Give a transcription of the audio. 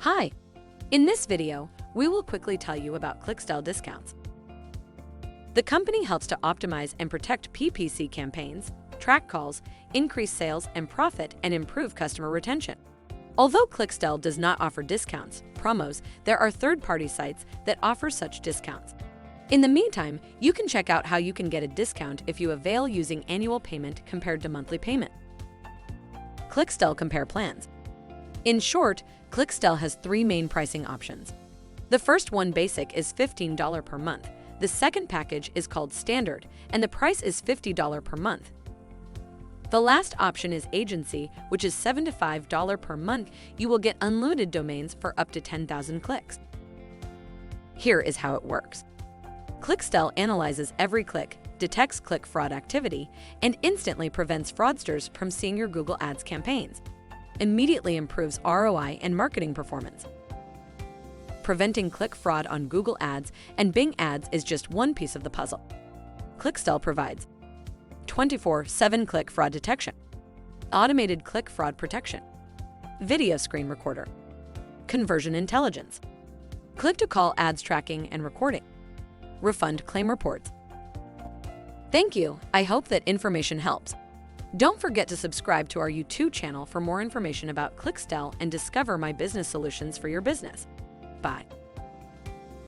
Hi! In this video, we will quickly tell you about Clixtell discounts. The company helps to optimize and protect PPC campaigns, track calls, increase sales and profit, and improve customer retention. Although Clixtell does not offer discounts, promos, there are third-party sites that offer such discounts. In the meantime, you can check out how you can get a discount if you avail using annual payment compared to monthly payment. Clixtell Compare Plans. In short, Clixtell has three main pricing options. The first one, Basic, is $15 per month. The second package is called Standard, and the price is $50 per month. The last option is Agency, which is $75 per month. You will get unlimited domains for up to 10,000 clicks. Here is how it works. Clixtell analyzes every click, detects click fraud activity, and instantly prevents fraudsters from seeing your Google Ads campaigns. Immediately improves ROI and marketing performance. Preventing click fraud on Google Ads and Bing Ads is just one piece of the puzzle. Clixtell provides 24/7 click fraud detection, automated click fraud protection, video screen recorder, conversion intelligence, click-to-call ads tracking and recording, refund claim reports. Thank you. I hope that information helps. Don't forget to subscribe to our YouTube channel for more information about Clixtell and discover my business solutions for your business. Bye.